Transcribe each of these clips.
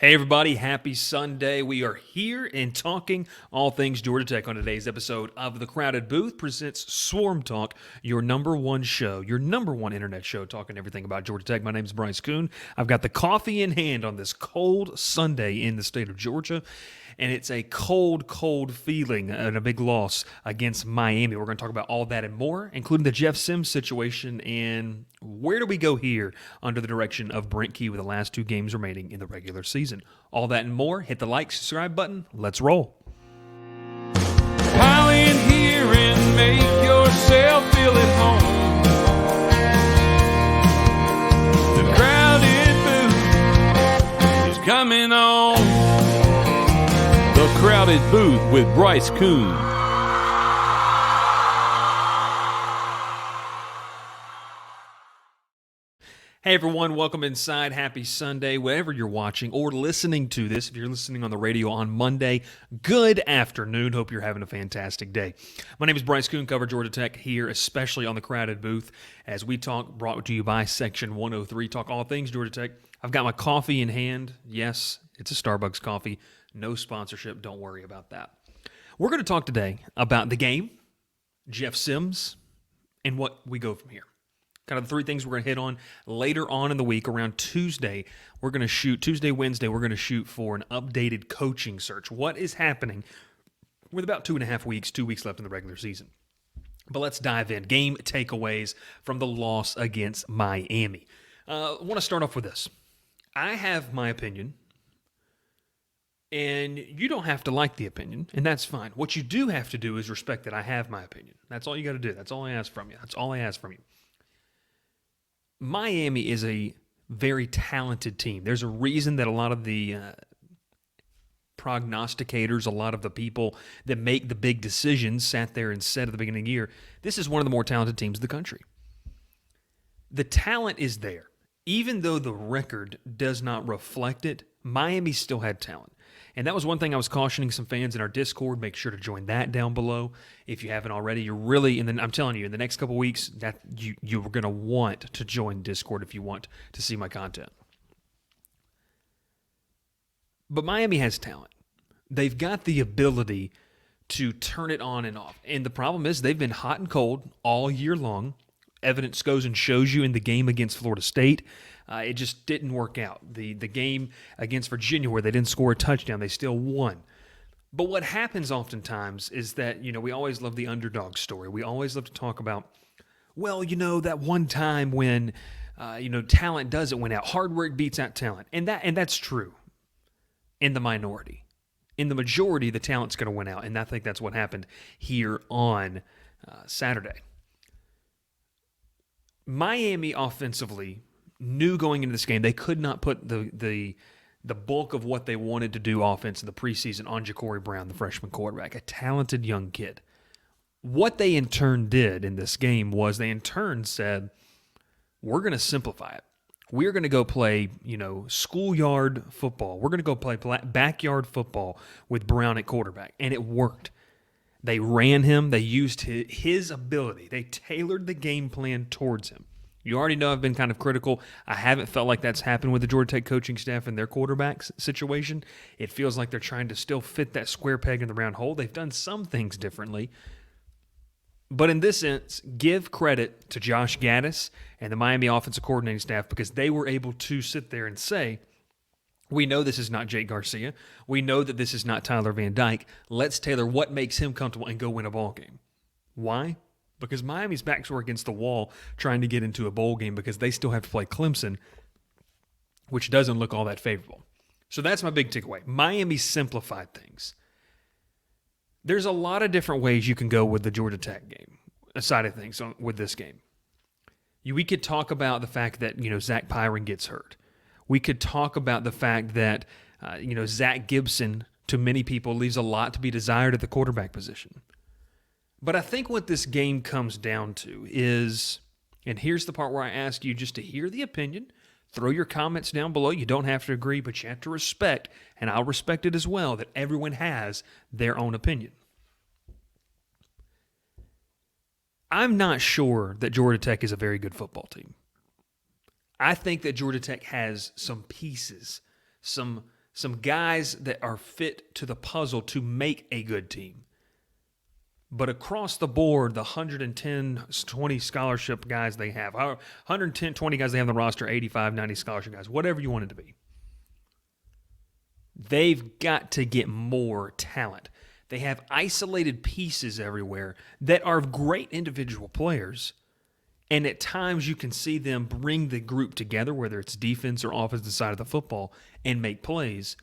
Hey everybody, happy Sunday. We are here and talking all things Georgia Tech on today's episode of The Crowded Booth presents Swarm Talk, your number one show, your number one internet show talking everything about Georgia Tech. My name is Bryce Koon. I've got the coffee in hand on this cold Sunday in the state of Georgia, and it's a cold, cold feeling and a big loss against Miami. We're going to talk about all that and more, including the Jeff Sims situation and where do we go here under the direction of Brent Key with the last two games remaining in the regular season. All that and more. Hit the like, subscribe button. Let's roll. Pile in here and make yourself feel at home. The crowded booth is coming on. The Crowded Booth with Bryce Koon. Hey everyone, welcome inside. Happy Sunday, wherever you're watching or listening to this. If you're listening on the radio on Monday, good afternoon. Hope you're having a fantastic day. My name is Bryce Koon, cover Georgia Tech here, especially on the Crowded Booth, as we talk, brought to you by Section 103, talk all things Georgia Tech. I've got my coffee in hand. Yes, it's a Starbucks coffee. No sponsorship, don't worry about that. We're going to talk today about the game, Jeff Sims, and what we go from here. Kind of the three things we're going to hit on later on in the week. Around Tuesday, we're going to shoot, Wednesday, we're going to shoot for an updated coaching search. What is happening with about 2 weeks left in the regular season? But let's dive in. Game takeaways from the loss against Miami. I want to start off with this. I have my opinion, and you don't have to like the opinion, and that's fine. What you do have to do is respect that I have my opinion. That's all you got to do. That's all I ask from you. That's all I ask from you. Miami is a very talented team. There's a reason that a lot of the prognosticators, a lot of the people that make the big decisions sat there and said at the beginning of the year, this is one of the more talented teams in the country. The talent is there. Even though the record does not reflect it, Miami still had talent. And that was one thing I was cautioning some fans in our Discord. Make sure to join that down below if you haven't already. You're really, I'm telling you, in the next couple weeks, that you're going to want to join Discord if you want to see my content. But Miami has talent. They've got the ability to turn it on and off. And the problem is they've been hot and cold all year long. Evidence goes and shows you in the game against Florida State. It just didn't work out. The game against Virginia where they didn't score a touchdown, they still won. But what happens oftentimes is that, we always love the underdog story. We always love to talk about, well, that one time when, talent doesn't win out. Hard work beats out talent. And that's true in the minority. In the majority, the talent's going to win out. And I think that's what happened here on Saturday. Miami offensively knew going into this game they could not put the bulk of what they wanted to do offense in the preseason on Ja'Cory Brown, the freshman quarterback, a talented young kid. What they in turn did in this game was they in turn said, we're going to simplify it. We're going to go play, schoolyard football. We're going to go play backyard football with Brown at quarterback, and it worked. They ran him. They used his ability. They tailored the game plan towards him. You already know I've been kind of critical. I haven't felt like that's happened with the Georgia Tech coaching staff and their quarterback situation. It feels like they're trying to still fit that square peg in the round hole. They've done some things differently. But in this sense, give credit to Josh Gaddis and the Miami offensive coordinating staff because they were able to sit there and say, we know this is not Jake Garcia. We know that this is not Tyler Van Dyke. Let's tailor what makes him comfortable and go win a ball game. Why? Because Miami's backs were against the wall trying to get into a bowl game because they still have to play Clemson, which doesn't look all that favorable. So that's my big takeaway. Miami simplified things. There's a lot of different ways you can go with the Georgia Tech game, side of things with this game. We could talk about the fact that, Zach Pyron gets hurt. We could talk about the fact that, Zach Gibson, to many people, leaves a lot to be desired at the quarterback position. But I think what this game comes down to is, and here's the part where I ask you just to hear the opinion, throw your comments down below. You don't have to agree, but you have to respect, and I'll respect it as well, that everyone has their own opinion. I'm not sure that Georgia Tech is a very good football team. I think that Georgia Tech has some pieces, some some guys that are fit to the puzzle to make a good team. But across the board, the 110, 20 scholarship guys they have, 110, 20 guys they have on the roster, 85, 90 scholarship guys, whatever you want it to be, they've got to get more talent. They have isolated pieces everywhere that are great individual players, and at times you can see them bring the group together, whether it's defense or offensive side of the football, and make plays.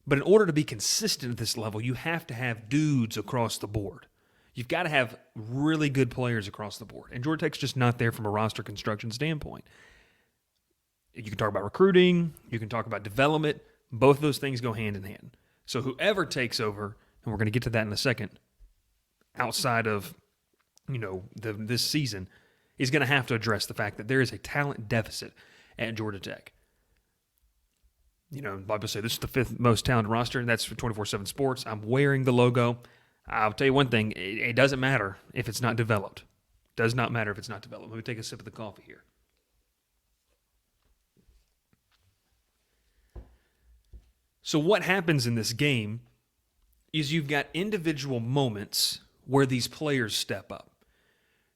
But in order to be consistent at this level, you have to have dudes across the board. You've got to have really good players across the board. And Georgia Tech's just not there from a roster construction standpoint. You can talk about recruiting. You can talk about development. Both of those things go hand in hand. So whoever takes over, and we're going to get to that in a second, outside of, this season, is going to have to address the fact that there is a talent deficit at Georgia Tech. People say this is the 5th most talented roster. That's for 24/7 Sports. I'm wearing the logo. I'll tell you one thing. It doesn't matter if it's not developed. It does not matter if it's not developed. Let me take a sip of the coffee here. So what happens in this game is you've got individual moments where these players step up.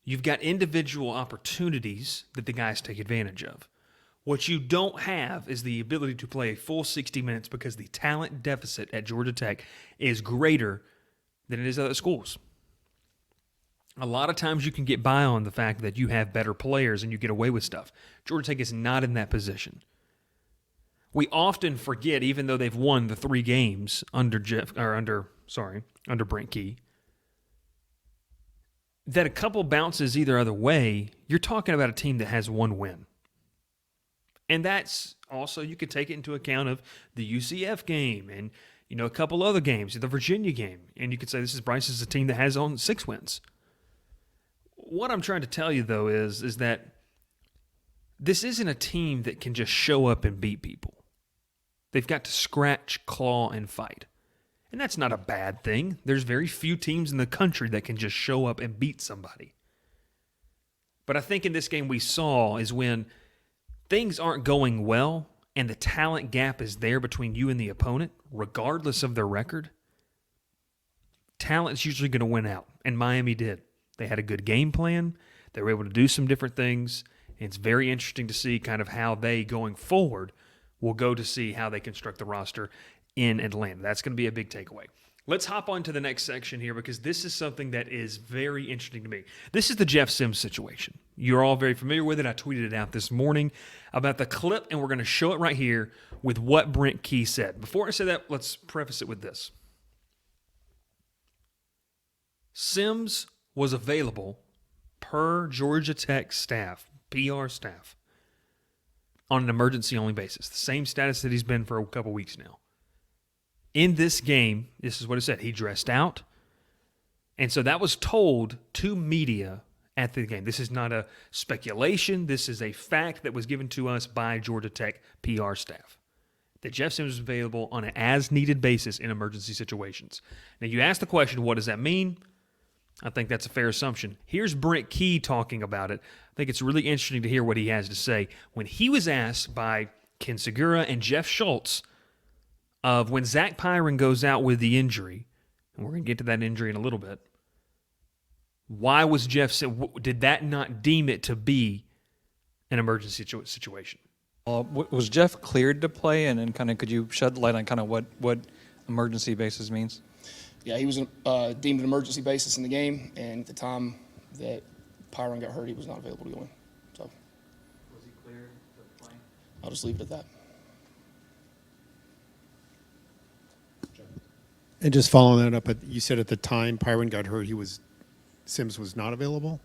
You've got individual opportunities that the guys take advantage of. What you don't have is the ability to play a full 60 minutes because the talent deficit at Georgia Tech is greater than it is at other schools. A lot of times you can get by on the fact that you have better players and you get away with stuff. Georgia Tech is not in that position. We often forget, even though they've won the 3 games under Brent Key, that a couple bounces either other way, you're talking about a team that has 1 win. And that's also, you could take it into account of the UCF game and, a couple other games, the Virginia game. And you could say this is Bryce's a team that has on 6 wins. What I'm trying to tell you, though, is that this isn't a team that can just show up and beat people. They've got to scratch, claw, and fight. And that's not a bad thing. There's very few teams in the country that can just show up and beat somebody. But I think in this game we saw is when things aren't going well and the talent gap is there between you and the opponent, regardless of their record, talent's usually going to win out. And Miami did. They had a good game plan. They were able to do some different things. And it's very interesting to see kind of how they, going forward, will go to see how they construct the roster in Atlanta. That's going to be a big takeaway. Let's hop on to the next section here because this is something that is very interesting to me. This is the Jeff Sims situation. You're all very familiar with it. I tweeted it out this morning about the clip, and we're going to show it right here with what Brent Key said. Before I say that, let's preface it with this. Sims was available per Georgia Tech staff, PR staff, on an emergency-only basis, the same status that he's been for a couple weeks now. In this game, this is what it said. He dressed out. And so that was told to media at the game. This is not a speculation. This is a fact that was given to us by Georgia Tech PR staff, that Jeff Sims was available on an as-needed basis in emergency situations. Now, you ask the question, what does that mean? I think that's a fair assumption. Here's Brent Key talking about it. I think it's really interesting to hear what he has to say. When he was asked by Ken Segura and Jeff Schultz of when Zach Pyron goes out with the injury, and we're going to get to that injury in a little bit, why was did that not deem it to be an emergency situation? Was Jeff cleared to play, and then kind of could you shed light on kind of what emergency basis means? Yeah, he was deemed an emergency basis in the game, and at the time that Pyron got hurt, he was not available to go in. So, Was he cleared to play? I'll just leave it at that. And just following that up, you said at the time Pyron got hurt, Sims was not available,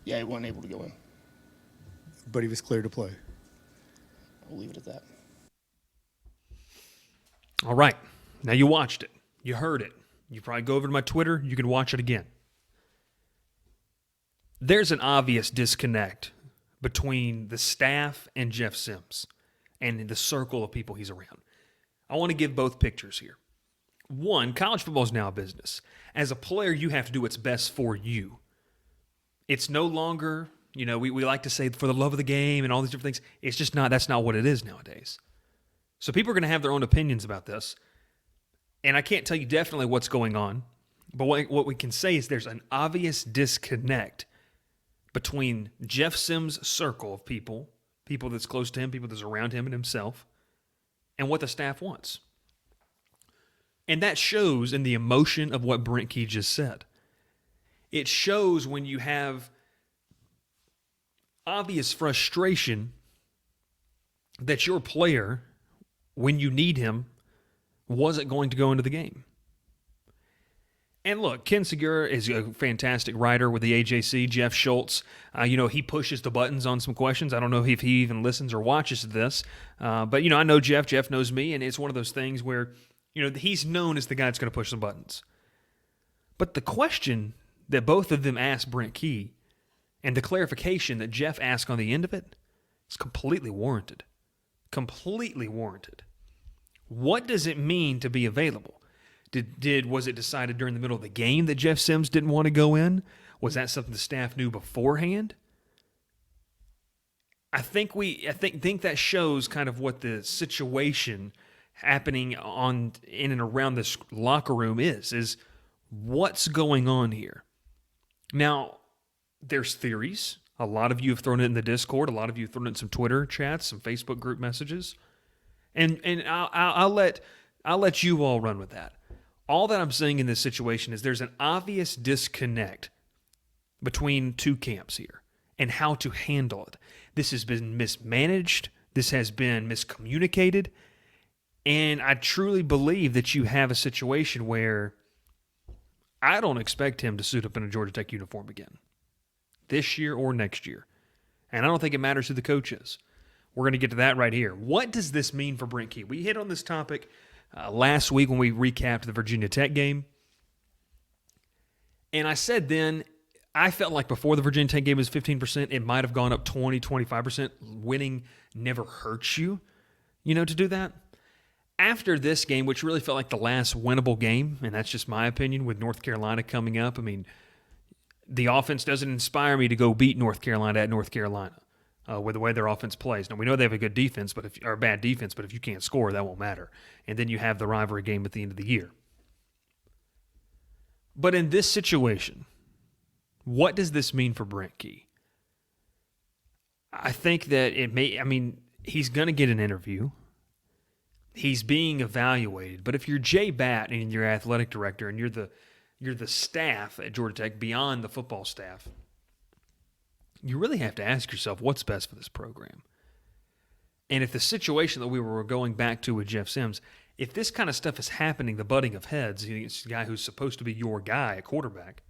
Yeah, he wasn't able to go in. but he was clear to play. I'll leave it at that. All right. Now you watched it. You heard it. You probably go over to my Twitter. You can watch it again. There's an obvious disconnect between the staff and Jeff Sims and the circle of people he's around. I want to give both pictures here. One, college football is now a business. As a player, you have to do what's best for you. It's no longer, we like to say for the love of the game and all these different things. It's just not, that's not what it is nowadays. So people are going to have their own opinions about this. And I can't tell you definitely what's going on. But what we can say is there's an obvious disconnect between Jeff Sims' circle of people that's close to him, people that's around him and himself, and what the staff wants. And that shows in the emotion of what Brent Key just said. It shows when you have obvious frustration that your player, when you need him, wasn't going to go into the game. And look, Ken Segura is a fantastic writer with the AJC. Jeff Schultz, he pushes the buttons on some questions. I don't know if he even listens or watches this. But, I know Jeff. Jeff knows me, and it's one of those things where, he's known as the guy that's going to push the buttons. But the question that both of them asked Brent Key and the clarification that Jeff asked on the end of it is completely warranted. Completely warranted. What does it mean to be available? Was it decided during the middle of the game that Jeff Sims didn't want to go in? Was that something the staff knew beforehand? I think that shows kind of what the situation happening in and around this locker room is what's going on here. Now, there's theories. A lot of you have thrown it in the Discord. A lot of you have thrown it in some Twitter chats, some Facebook group messages, and I'll let you all run with that. All that I'm saying in this situation is there's an obvious disconnect between two camps here and how to handle it. This has been mismanaged. This has been miscommunicated. And I truly believe that you have a situation where I don't expect him to suit up in a Georgia Tech uniform again this year or next year. And I don't think it matters who the coach is. We're going to get to that right here. What does this mean for Brent Key? We hit on this topic last week when we recapped the Virginia Tech game. And I said then, I felt like before the Virginia Tech game was 15%, it might have gone up 20, 25%. Winning never hurts you, to do that. After this game, which really felt like the last winnable game, and that's just my opinion, with North Carolina coming up, the offense doesn't inspire me to go beat North Carolina at North Carolina. With the way their offense plays. Now, we know they have a good defense, or a bad defense, but if you can't score, that won't matter. And then you have the rivalry game at the end of the year. But in this situation, what does this mean for Brent Key? I think that he's going to get an interview. He's being evaluated. But if you're Jay Batt and you're athletic director and you're the staff at Georgia Tech beyond the football staff, you really have to ask yourself what's best for this program. And if the situation that we were going back to with Jeff Sims, if this kind of stuff is happening, the butting of heads, it's the guy who's supposed to be your guy, a quarterback,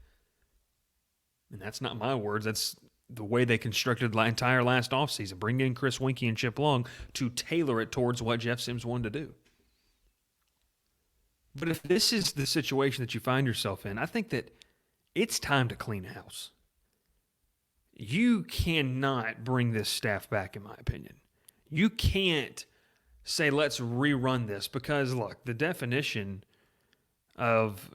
and that's not my words, that's the way they constructed the entire last offseason, bringing in Chris Winkie and Chip Long to tailor it towards what Jeff Sims wanted to do. But if this is the situation that you find yourself in, I think that it's time to clean house. You cannot bring this staff back, in my opinion. You can't say, let's rerun this, because, look, the definition of,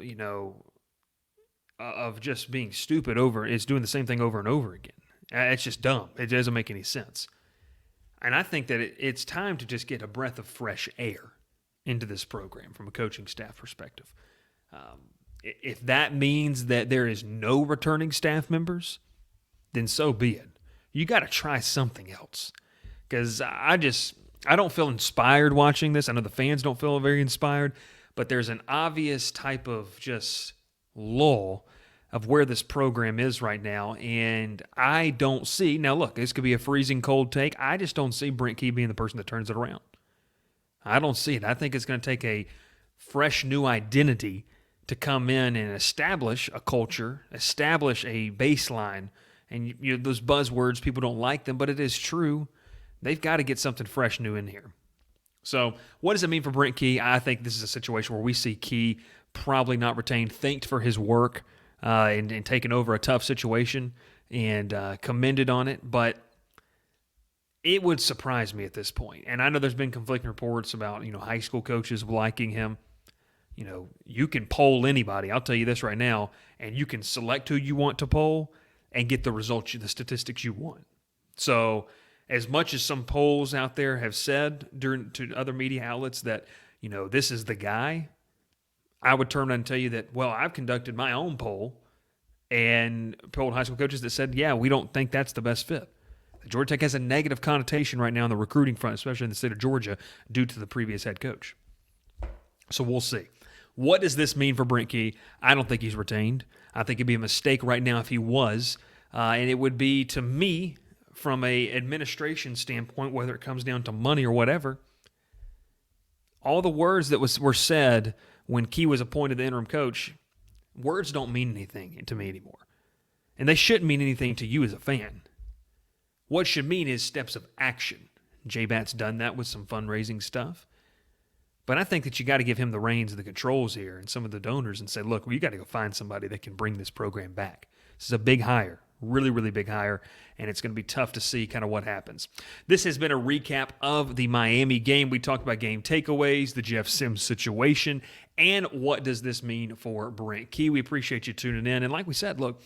of just being stupid is doing the same thing over and over again. It's just dumb. It doesn't make any sense. And I think that it's time to just get a breath of fresh air into this program from a coaching staff perspective. If that means that there is no returning staff members, then so be it. You got to try something else. Because I don't feel inspired watching this. I know the fans don't feel very inspired, but there's an obvious type of just lull of where this program is right now, and I don't see, now look, this could be a freezing cold take, I just don't see Brent Key being the person that turns it around. I don't see it. I think it's going to take a fresh new identity to come in and establish a culture, establish a baseline. And those buzzwords, people don't like them, but it is true. They've got to get something fresh new in here. So what does it mean for Brent Key? I think this is a situation where we see Key probably not retained, thanked for his work and taking over a tough situation and commended on it. But it would surprise me at this point. And I know there's been conflicting reports about, high school coaches liking him. You can poll anybody. I'll tell you this right now, and you can select who you want to poll and get the results, the statistics you want. So as much as some polls out there have said to other media outlets that, this is the guy, I would turn and tell you that, well, I've conducted my own poll and polled high school coaches that said, yeah, we don't think that's the best fit. Georgia Tech has a negative connotation right now on the recruiting front, especially in the state of Georgia, due to the previous head coach. So we'll see. What does this mean for Brent Key? I don't think he's retained. I think it'd be a mistake right now if he was. And it would be, to me, from a administration standpoint, whether it comes down to money or whatever, all the words that were said when Key was appointed the interim coach, words don't mean anything to me anymore. And they shouldn't mean anything to you as a fan. What should mean is steps of action. J-Bat's done that with some fundraising stuff. But I think that you got to give him the reins and the controls here and some of the donors and say, look, you got to go find somebody that can bring this program back. This is a big hire, really, really big hire, and it's going to be tough to see kind of what happens. This has been a recap of the Miami game. We talked about game takeaways, the Jeff Sims situation, and what does this mean for Brent Key. We appreciate you tuning in. And like we said, look,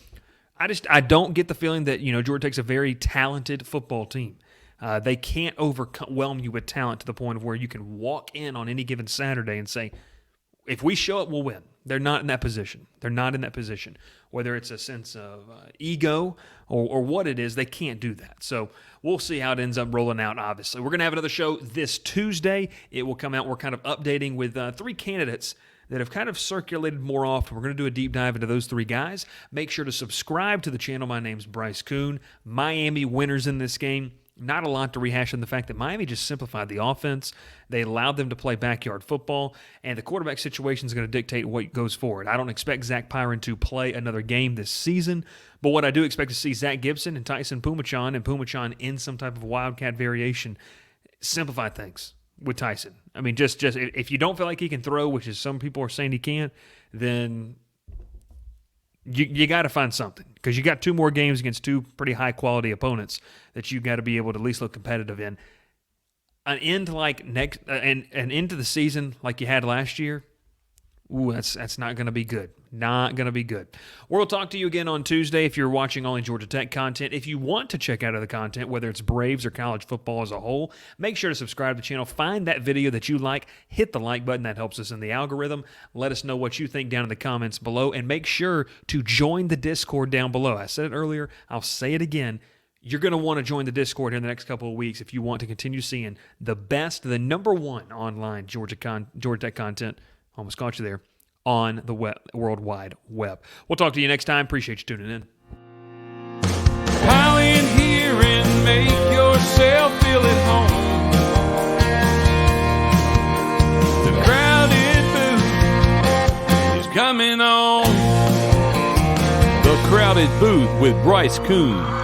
I don't get the feeling that, Georgia Tech's a very talented football team. They can't overwhelm you with talent to the point of where you can walk in on any given Saturday and say, if we show up, we'll win. They're not in that position. They're not in that position. Whether it's a sense of ego or what it is, they can't do that. So we'll see how it ends up rolling out, obviously. We're going to have another show this Tuesday. It will come out. We're kind of updating with 3 candidates that have kind of circulated more often. We're going to do a deep dive into those 3 guys. Make sure to subscribe to the channel. My name's Bryce Koon. Miami winners in this game. Not a lot to rehash on the fact that Miami just simplified the offense. They allowed them to play backyard football, and the quarterback situation is going to dictate what goes forward. I don't expect Zach Pyron to play another game this season, but what I do expect to see Zach Gibson and Tyson Pumachan in some type of wildcat variation simplify things with Tyson. I mean, just if you don't feel like he can throw, which is some people are saying he can't, then you got to find something, because you got 2 more games against 2 pretty high-quality opponents that you got to be able to at least look competitive in. An end like an end to the season like you had last year, that's not going to be good. Not going to be good. We'll talk to you again on Tuesday if you're watching only Georgia Tech content. If you want to check out other content, whether it's Braves or college football as a whole, make sure to subscribe to the channel. Find that video that you like. Hit the like button. That helps us in the algorithm. Let us know what you think down in the comments below. And make sure to join the Discord down below. I said it earlier. I'll say it again. You're going to want to join the Discord here in the next couple of weeks if you want to continue seeing the best, the #1 online Georgia Tech content. Almost caught you there. On the World Wide Web. We'll talk to you next time. Appreciate you tuning in. Pile in here and make yourself feel at home. The crowded booth is coming on. The crowded booth with Bryce Koon.